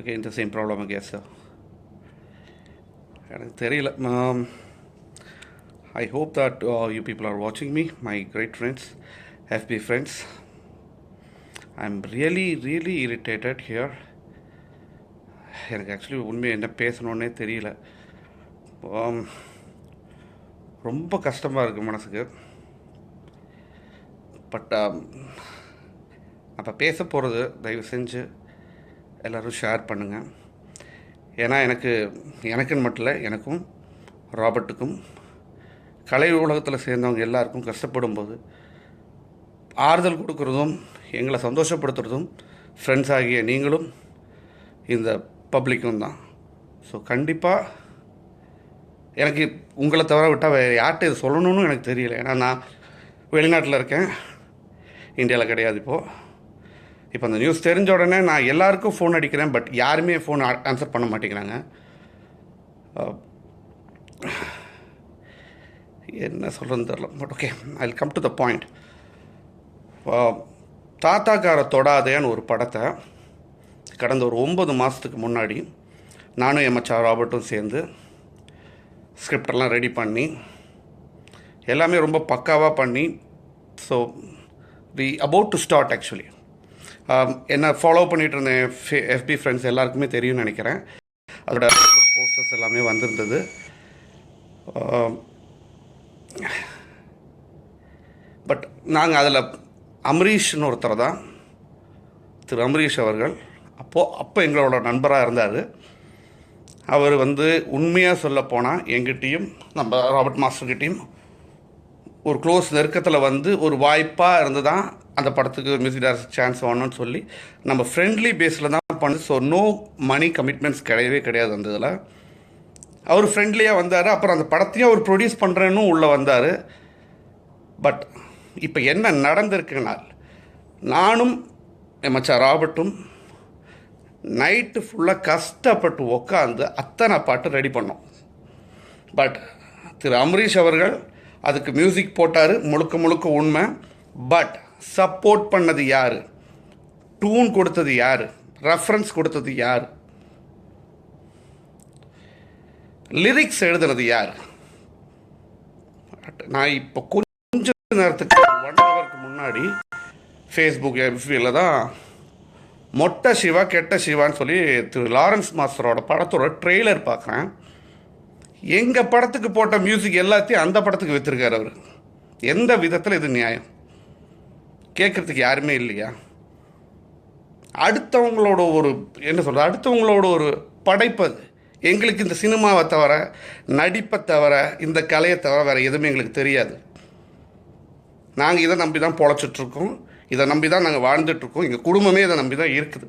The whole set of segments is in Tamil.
Again, the same problem, I guess. எனக்கு தெரியல. I hope that you people are watching me, my great friends, FB friends. I'm really irritated here. எனக்கு ஆக்சுவலி உண்மையாக என்ன பேசணுன்னே தெரியல. ரொம்ப கஷ்டமாக இருக்குது மனசுக்கு. பட் அப்போ பேச போகிறது தயவு செஞ்சு எல்லோரும் ஷேர் பண்ணுங்கள். ஏன்னா எனக்குன்னு மட்டும் இல்லை, எனக்கும் ராபர்ட்டுக்கும் கலை உலகத்தில் சேர்ந்தவங்க எல்லாருக்கும் கஷ்டப்படும் போது ஆறுதல் கொடுக்குறதும் எங்களை சந்தோஷப்படுத்துறதும் ஃப்ரெண்ட்ஸ் ஆகிய நீங்களும் இந்த பப்ளிக்கும் தான். ஸோ கண்டிப்பாக எனக்கு உங்களை தவிர விட்டால் வேறு யார்கிட்ட இது சொல்லணும்னு எனக்கு தெரியல. ஏன்னா நான் வெளிநாட்டில் இருக்கேன், இந்தியாவில் கிடையாது. இப்போ அந்த நியூஸ் தெரிஞ்ச உடனே நான் எல்லாருக்கும் ஃபோன் அடிக்கிறேன், பட் யாருமே ஃபோன் ஆன்சர் பண்ண மாட்டேங்கிறாங்க. என்ன சொல்கிறதுன்னு தெரில. But okay, I will come to the point. தாத்தாக்கார தொடாதேன்னு ஒரு படத்தை கடந்த ஒரு 9 மாதத்துக்கு முன்னாடி நானும் என் மச்சான் ராபர்ட்டும் சேர்ந்து ஸ்கிரிப்டெல்லாம் ரெடி பண்ணி எல்லாமே ரொம்ப பக்காவாக பண்ணி, so we about to start. Actually என்ன ஃபாலோ பண்ணிகிட்டு இருந்தேன் எஃபி ஃப்ரெண்ட்ஸ் எல்லாருக்குமே தெரியும்னு நினைக்கிறேன். அதோட போஸ்டர்ஸ் எல்லாமே வந்திருந்தது. பட் நாங்கள் அதில் அமரீஷ்னு ஒருத்தர் தான், திரு அமரீஷ் அவர்கள் அப்போ எங்களோட நண்பராக இருந்தார். அவர் உண்மையாக சொல்ல போனால் எங்கிட்டையும் நம்ம ராபர்ட் மாஸ்டர்கிட்டையும் ஒரு க்ளோஸ் நெருக்கத்தில் ஒரு வாய்ப்பாக இருந்து தான் அந்த படத்துக்கு மியூசிக் டைரக்டர் சான்ஸ் வாங்கணும்னு சொல்லி நம்ம ஃப்ரெண்ட்லி பேஸில் தான் பண்ணு. ஸோ நோ மணி கமிட்மெண்ட்ஸ் கிடையவே கிடையாது அந்த இதில். அவர் ஃப்ரெண்ட்லியாக வந்தார். அப்புறம் அந்த படத்தையும் அவர் ப்ரொடியூஸ் பண்ணுறேன்னு உள்ளே வந்தார். பட் இப்போ என்ன நடந்திருக்குன்னா, நானும் என் மச்சான் ராபர்ட்டும் நைட்டு ஃபுல்லாக கஷ்டப்பட்டு உக்காந்து அத்தனை பாட்டு ரெடி பண்ணோம். பட் திரு அமரீஷ் அவர்கள் அதுக்கு மியூசிக் போட்டார், முழுக்க உண்மை. பட் சப்போர்ட் பண்ணது யார், டூன் கொடுத்தது யார், ரெஃபரன்ஸ் கொடுத்தது யார், லிரிக்ஸ் எழுதுனது யார்? நான் இப்போ கொஞ்ச நேரத்துக்கு 1 ஹவருக்கு முன்னாடி ஃபேஸ்புக் எஃபியில் தான் மொட்டை சிவா கெட்ட சிவான்னு சொல்லி திரு லாரன்ஸ் மாஸ்டரோட படத்தோட ட்ரெய்லர் பார்க்குறேன். எங்கள் படத்துக்கு போட்ட மியூசிக் எல்லாத்தையும் அந்த படத்துக்கு விற்றுருக்கார் அவர். எந்த விதத்தில் இது நியாயம்? கேட்குறதுக்கு யாருமே இல்லையா? அடுத்தவங்களோட அடுத்தவங்களோட ஒரு படைப்பு அது. எங்களுக்கு இந்த சினிமாவை தவிர, நடிப்பை தவிர, இந்த கலையை தவிர வேறு எதுவுமே எங்களுக்கு தெரியாது. நாங்கள் இதை நம்பி தான் பொழைச்சிட்ருக்கோம், இதை நம்பி தான் நாங்கள் வாழ்ந்துட்டுருக்கோம், எங்கள் குடும்பமே இதை நம்பி தான் இருக்குது.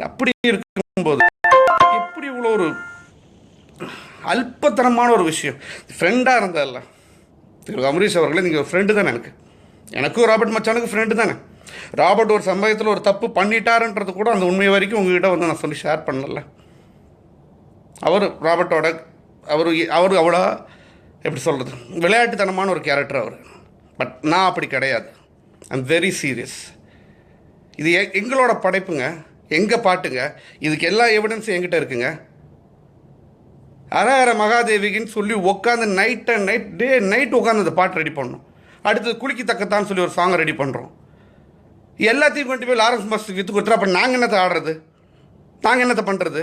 அப்படி இருக்கும்போது எப்படி இவ்வளோ ஒரு அல்பத்தனமான ஒரு விஷயம்? ஃப்ரெண்டாக இருந்தால திரு அமரீஷ் அவர்களே, நீங்கள் ஃப்ரெண்டு தானே. எனக்கும் ராபர்ட் மச்சானுக்கு ஃப்ரெண்டு தானே. ராபர்ட் ஒரு சமயத்தில் ஒரு தப்பு பண்ணிட்டாருன்றது கூட அந்த உண்மை வரைக்கும் உங்ககிட்ட நான் சொல்லி ஷேர் பண்ணல. ராபர்ட்டோட அவர் அவ்வளோ எப்படி சொல்கிறது, விளையாட்டுத்தனமான ஒரு கேரக்டர் அவர். பட் நான் அப்படி கிடையாது. I'm very serious. இது எங்களோட படைப்புங்க, எங்கள் பாட்டுங்க. இதுக்கு எல்லா எவிடன்ஸும் என்கிட்ட இருக்குங்க. அரஹர மகாதேவிகின்னு சொல்லி உட்காந்து நைட் உட்காந்து அந்த பாட்டு ரெடி பண்ணோம். அடுத்தது குளிக்கி தக்கத்தான்னு சொல்லி ஒரு சாங்கை ரெடி பண்ணுறோம். எல்லாத்தையும் கொண்டு போய் லாரன்ஸ் மாஸ்டருக்கு விற்று கொடுத்துரு. அப்போ நாங்கள் என்னத்தை ஆடுறது, நாங்கள் என்னத்தை பண்ணுறது?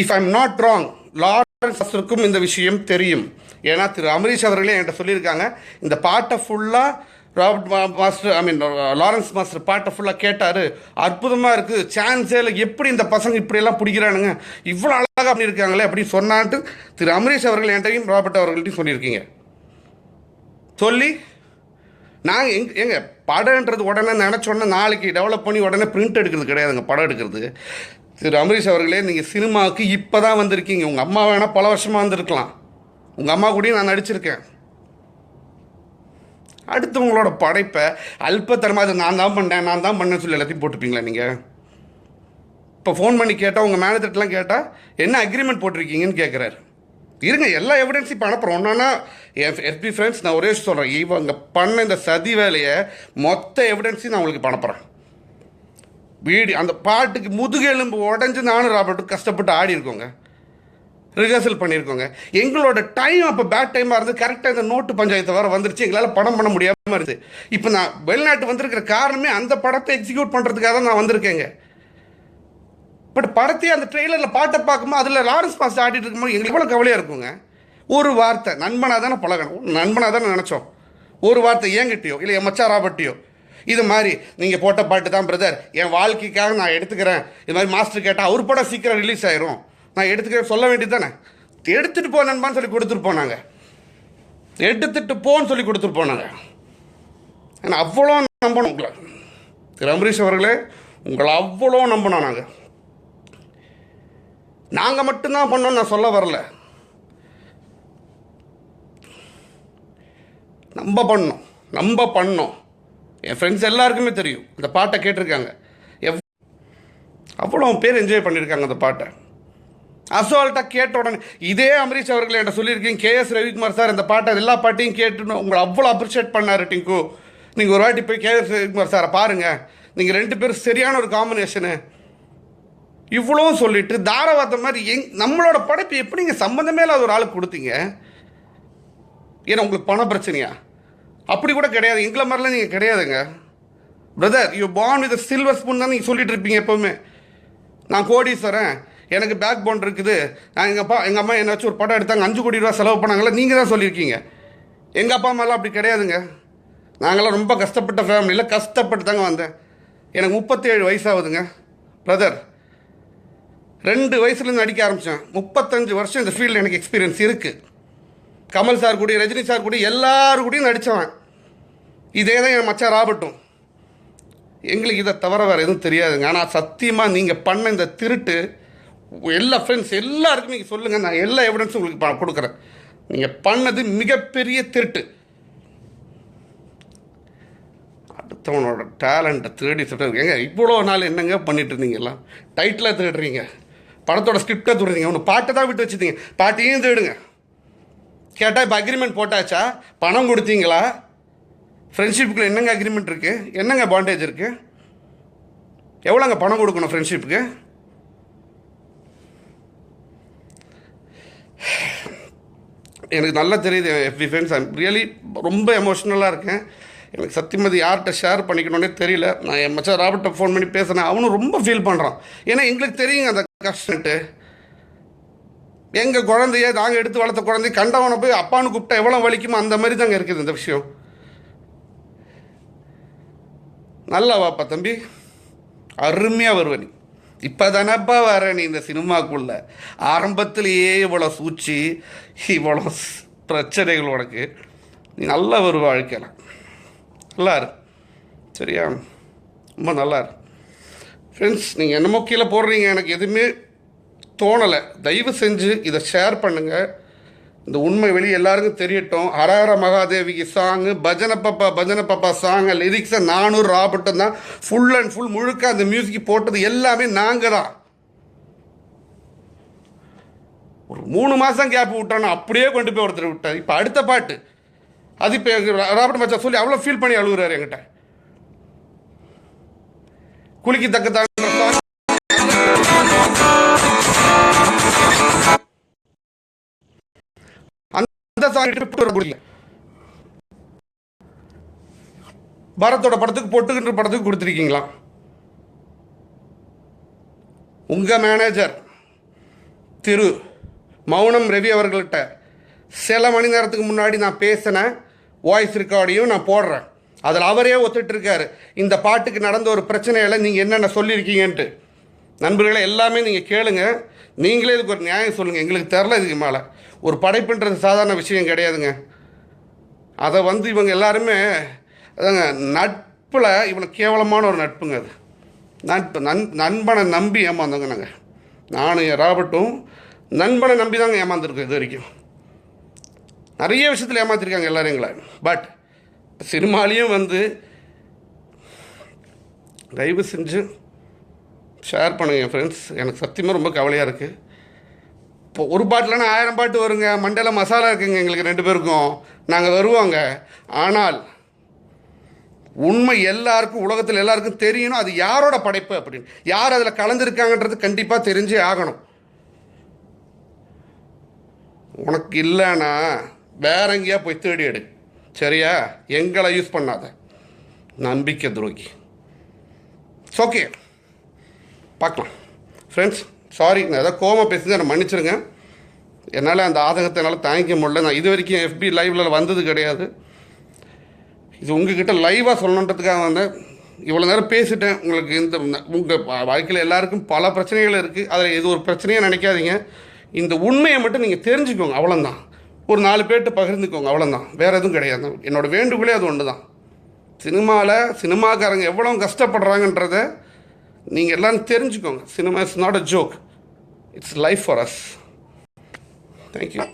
If I am not wrong, Lawrence மாஸ்டருக்கும் இந்த விஷயம் தெரியும். ஏன்னா திரு அமரீஷ் அவர்களே என்கிட்ட சொல்லியிருக்காங்க, இந்த பாட்டை ஃபுல்லாக ராபர்ட் மாஸ்டர் லாரன்ஸ் மாஸ்டர் பாட்டை ஃபுல்லாக கேட்டார், அற்புதமாக இருக்குது, சான்ஸே இல்லை, எப்படி இந்த பசங்க இப்படியெல்லாம் பிடிக்கிறானுங்க, இவ்வளோ அழகாக பண்ணியிருக்காங்களே அப்படின்னு சொன்னான்ட்டு திரு அமரீஷ் அவர்கள் என்கிட்டையும் ராபர்ட் அவர்கள்ட்டையும் சொல்லியிருக்கீங்க. சொல்லி நாங்கள் எங்கள் படம்ன்றது உடனே நினச்சோடனே நாளைக்கு டெவலப் பண்ணி உடனே பிரிண்ட் எடுக்கிறது கிடையாதுங்க. படம் எடுக்கிறது திரு அமரீஷ் அவர்களே, நீங்கள் சினிமாவுக்கு இப்போ தான் வந்திருக்கீங்க. உங்கள் அம்மா வேணால் பல வருஷமாக வந்திருக்கலாம். உங்கள் அம்மா கூடயும் நான் நடிச்சிருக்கேன். அடுத்தவங்களோட படைப்பை அல்பத்தனமாக அது நான் தான் பண்ணேன்னு சொல்லி எல்லாத்தையும் போட்டுப்பீங்களா நீங்கள்? இப்போ ஃபோன் பண்ணி கேட்டால், உங்கள் மேனேஜர்ட்டெலாம் கேட்டால் என்ன அக்ரிமெண்ட் போட்டிருக்கீங்கன்னு கேட்குறாரு. இருங்க, எல்லா எவிடன்ஸும் இப்போ அனுப்புகிறோம். ஒன்றா எஃபி ஃப்ரெண்ட்ஸ், நான் ஒரே சொல்கிறேன், இவங்க பண்ண இந்த சதி வேலையை மொத்த எவிடன்ஸையும் நான் உங்களுக்கு இப்போ அனுப்புகிறேன். அந்த பாட்டுக்கு முதுகெலும்பு உடஞ்சி நானும் ராபர்ட்டும் கஷ்டப்பட்டு ஆடி இருக்கோங்க, ரிஹர்சல் பண்ணியிருக்கோங்க. எங்களோட டைம் அப்போ பேட் டைமாக இருந்து கரெக்டாக இந்த நோட்டு பஞ்சாயத்து வர வந்துருச்சு, எங்களால் படம் பண்ண முடியாமல் இருக்குது. இப்போ நான் வெளிநாட்டு வந்திருக்கிற காரணமே அந்த படத்தை எக்ஸிக்யூட் பண்ணுறதுக்காக தான் நான் வந்திருக்கேங்க. பட் படத்தையே அந்த ட்ரெய்லரில் பாட்டை பார்க்கும்போது அதில் லாரன்ஸ் மாஸ்டர் ஆடிட்டு இருக்கும்போது எங்களுக்கு எவ்வளோ கவலையாக இருக்குங்க. ஒரு வார்த்தை நண்பனாக தானே பழகணும், நண்பனாக தானே நினச்சோம். ஒரு வார்த்தை ஏங்கிட்டியோ இல்லை என் மச்சா ராபர்ட்டியோ இது மாதிரி நீங்கள் போட்ட பாட்டு தான் பிரதர் என் வாழ்க்கைக்காக நான் எடுத்துக்கிறேன், இது மாதிரி மாஸ்டர் கேட்டால் அவர் படம் சீக்கிரம் ரிலீஸ் ஆயிரும் நான் எடுத்துக்கிறேன் சொல்ல வேண்டியது தானே. எடுத்துகிட்டு போ நண்பான்னு சொல்லி கொடுத்துட்டு போனாங்க, எடுத்துகிட்டு போன்னு சொல்லி கொடுத்துட்டு போனாங்க. ஏன்னா அவ்வளோ நம்பணும் உங்களை. திரு அம்பரீஷ் அவர்களே, உங்களை அவ்வளோ நம்பணும். நாங்கள் மட்டும்தான் பண்ணோம் நான் சொல்ல வரல, நம்ம பண்ணோம். என் ஃப்ரெண்ட்ஸ் எல்லாருக்குமே தெரியும், இந்த பாட்டை கேட்டிருக்காங்க, அவ்வளோ பேர் என்ஜாய் பண்ணியிருக்காங்க அந்த பாட்டை. அசால்ட்டாக கேட்ட உடனே இதே அம்பரீஷ் அவர்கள் என்கிட்ட சொல்லியிருக்கீங்க, கேஎஸ் ரவிக்குமார் சார் இந்த பாட்டை எல்லா பாட்டையும் கேட்டுன்னு உங்களை அவ்வளோ அப்ரிஷியேட் பண்ணார் டிங்கு. நீங்கள் ஒரு வாட்டி போய் கேஎஸ் ரவிக்குமார் சாரை பாருங்கள், நீங்கள் 2 பேரும் சரியான ஒரு காம்பினேஷனு இவ்வளோ சொல்லிட்டு தாராவாத்த மாதிரி நம்மளோட படைப்பு எப்படி நீங்கள் சம்மந்தமே இல்லாத ஒரு ஆளுக்கு கொடுத்தீங்க? ஏன்னா உங்களுக்கு பண பிரச்சனையா? அப்படி கூட கிடையாது, எங்களை மாதிரிலாம் நீங்கள் கிடையாதுங்க brother. You born with silver spoon தான் நீங்கள் சொல்லிட்டு இருப்பீங்க எப்போவுமே. நான் கோடீஸ்வரன், எனக்கு பேக் போன் இருக்குது, நான் எங்கள் அம்மா என்ன வச்சு ஒரு படம் எடுத்தாங்க 5 கோடி ரூபா செலவு பண்ணாங்களா, நீங்கள் தான் சொல்லியிருக்கீங்க. எங்கள் அப்பா அம்மாலாம் அப்படி கிடையாதுங்க. நாங்களாம் ரொம்ப கஷ்டப்பட்ட ஃபேமிலியில் கஷ்டப்பட்டு தாங்க வந்தேன். எனக்கு 37 வயசாகுதுங்க பிரதர். 2 வயசுலேருந்து நடிக்க ஆரம்பித்தேன். 35 வருஷம் இந்த ஃபீல்டில் எனக்கு எக்ஸ்பீரியன்ஸ் இருக்குது. கமல் சார் கூட, ரஜினி சார் கூட, எல்லாரு கூடயும் நடித்தவன். இதே தான் என் மச்சான் ராபர்ட்டும். எங்களுக்கு இதை தவிர வேறு எதுவும் தெரியாதுங்க. ஆனால் சத்தியமாக நீங்கள் பண்ண இந்த திருட்டு எல்லா ஃப்ரெண்ட்ஸ் எல்லாருக்கும் நீங்கள் சொல்லுங்கள், நான் எல்லா எவிடன்ஸும் உங்களுக்கு கொடுக்குறேன். நீங்கள் பண்ணது மிகப்பெரிய திருட்டு. அடுத்தவனோட டேலண்ட்டை திருடி சொல்கிறது ஏங்க இவ்வளோ நாள் என்னங்க பண்ணிட்டு இருந்தீங்கலாம்? டைட்டிலாக திருடுறீங்க, படத்தோட ஸ்கிரிப்டை திருடுறீங்க, ஒன்று பாட்டை தான் விட்டு வச்சுருந்தீங்க, பாட்டையும் திருடுங்க. கேட்டால் இப்போ அக்ரிமெண்ட் போட்டாச்சா, பணம் கொடுத்தீங்களா? ஃப்ரெண்ட்ஷிப்புக்குள்ள என்னங்க அக்ரிமெண்ட் இருக்குது, என்னங்க பாண்டேஜ் இருக்குது? எவ்வளோங்க பணம் கொடுக்கணும் ஃப்ரெண்ட்ஷிப்புக்கு? எனக்கு நல்லா தெரியுது எஃபி ஃப்ரெண்ட்ஸ், ஐம் ரியலி ரொம்ப எமோஷ்னலாக இருக்கேன். எனக்கு சத்தியமதி யார்கிட்ட ஷேர் பண்ணிக்கணுன்னே தெரியல. நான் என் மச்சான் ராபர்ட்டை ஃபோன் பண்ணி பேசினேன், அவனும் ரொம்ப ஃபீல் பண்ணுறான். ஏன்னா எங்களுக்கு தெரியுங்க அந்த கஷ்டன்ட்டு. எங்கள் குழந்தைய நாங்கள் எடுத்து வளர்த்த குழந்தைய கண்டவனை போய் அப்பான்னு கூப்பிட்டா எவ்வளோ வலிக்குமோ அந்த மாதிரி தாங்க இருக்குது இந்த விஷயம். நல்லா வாப்பா தம்பி, அருமையாக வருவ நீ. இப்போ தானப்பா வர நீ இந்த சினிமாக்குள்ள. ஆரம்பத்திலேயே இவ்வளோ சூழ்ச்சி, இவ்வளோ பிரச்சனைகள் உனக்கு. நீ நல்லா வருவ வாழ்க்கையில். நல்லா இரு சரியா, ரொம்ப நல்லா இரு. ஃப்ரெண்ட்ஸ், நீங்கள் என்னமோ கீழே போடுறீங்க, எனக்கு எதுவுமே தோணலை. தயவு செஞ்சு இதை ஷேர் பண்ணுங்கள், இந்த உண்மை வெளியே எல்லாருக்கும் தெரியட்டும். ஹரஹர மகாதேவிக்கு சாங்கு, பஜனை பாப்பா சாங்கு லிரிக்ஸை நானும் ராபர்ட்டும் தான் ஃபுல் அண்ட் ஃபுல் முழுக்க அந்த மியூசிக் போட்டது எல்லாமே நாங்கள் தான். ஒரு 3 மாதம் கேப் விட்டோன்னா அப்படியே கொண்டு போய் ஒருத்தர் விட்டார். இப்போ அடுத்த பாட்டு அது இப்போ ராபர்ட் மச்சா சொல்லி அவ்வளோ ஃபீல் பண்ணி அழுகுறாரு என்கிட்ட. குளிக்கு தக்க பாரத்தோட படத்துக்கு பொட்டுக்கின்ற படத்துக்கு கொடுத்துருக்கீங்களா? உங்க மேனேஜர் திரு மௌனம் ரவி அவர்கள்ட்ட சில மணி நேரத்துக்கு முன்னாடி நான் பேசின வாய்ஸ் ரெக்கார்டையும் நான் போடுறேன். அதில் அவரே ஒத்துட்டு இருக்காரு, இந்த பாட்டுக்கு நடந்த ஒரு பிரச்சனையில் நீங்கள் என்னென்ன சொல்லியிருக்கீங்கன்ட்டு. நண்பர்களை எல்லாமே நீங்கள் கேளுங்க, நீங்களே இதுக்கு ஒரு நியாயம் சொல்லுங்கள். எங்களுக்கு தெரில, இதுக்கு மேலே ஒரு படைப்புன்றது சாதாரண விஷயம் கிடையாதுங்க. அதை இவங்க எல்லாருமே அதாங்க நட்பில் இவ்வளோ கேவலமான ஒரு நட்புங்க அது. நண்பனை நம்பி ஏமாந்தவங்க நாங்கள். நானும் ராபர்ட்டும் நண்பனை நம்பி தாங்க ஏமாந்துருக்கோம். இது வரைக்கும் நிறைய விஷயத்தில் ஏமாத்திருக்காங்க எல்லோரும் எங்களை. பட் சினிமாலேயும் தயவு செஞ்சு ஷேர் பண்ணுங்க என் ஃப்ரெண்ட்ஸ். எனக்கு சத்தியமாக ரொம்ப கவலையாக இருக்குது. இப்போ ஒரு பாட்டில்னா 1000 பாட்டு வருங்க, மண்டையில் மசாலா இருக்குங்க எங்களுக்கு 2 பேருக்கும். நாங்கள் வருவோங்க. ஆனால் உண்மை எல்லாருக்கும், உலகத்தில் எல்லாருக்கும் தெரியணும் அது யாரோட படைப்பு அப்படின்னு. யார் அதில் கலந்துருக்காங்கன்றது கண்டிப்பாக தெரிஞ்சே ஆகணும். உனக்கு இல்லைன்னா வேற எங்கேயா போய் தேடி எடு, சரியா? எங்களை யூஸ் பண்ணாத, நம்பிக்கை துரோகி. ஓகே, பார்க்கலாம் ஃப்ரெண்ட்ஸ். சாரி, நான் ஏதாவது கோவமாக பேசுங்க, என்னை மன்னிச்சிருங்க. என்னால் அந்த ஆதங்கத்தை என்னால் தாங்கிக்க முடியல. நான் இது வரைக்கும் எஃபி லைவில் வந்தது கிடையாது. இது உங்ககிட்ட லைவாக சொல்லணுன்றதுக்காக வந்தேன். இவ்வளோ நேரம் பேசிட்டேன். உங்களுக்கு உங்கள் வாழ்க்கையில் எல்லாருக்கும் பல பிரச்சனைகள் இருக்குது. அதில் இது ஒரு பிரச்சனையாக நினைக்காதீங்க. இந்த உண்மையை மட்டும் நீங்கள் தெரிஞ்சுக்கோங்க, அவ்வளோதான். ஒரு 4 பேர்கிட்ட பகிர்ந்துக்கோங்க, அவ்வளோதான். வேறு எதுவும் கிடையாது. என்னோடய வேண்டுகோளே அது ஒன்று தான். சினிமாக்காரங்க எவ்வளோ கஷ்டப்படுறாங்கன்றதை நீங்கள் எல்லோரும் தெரிஞ்சுக்கோங்க. Cinema is not a joke, it's life for us. Thank you.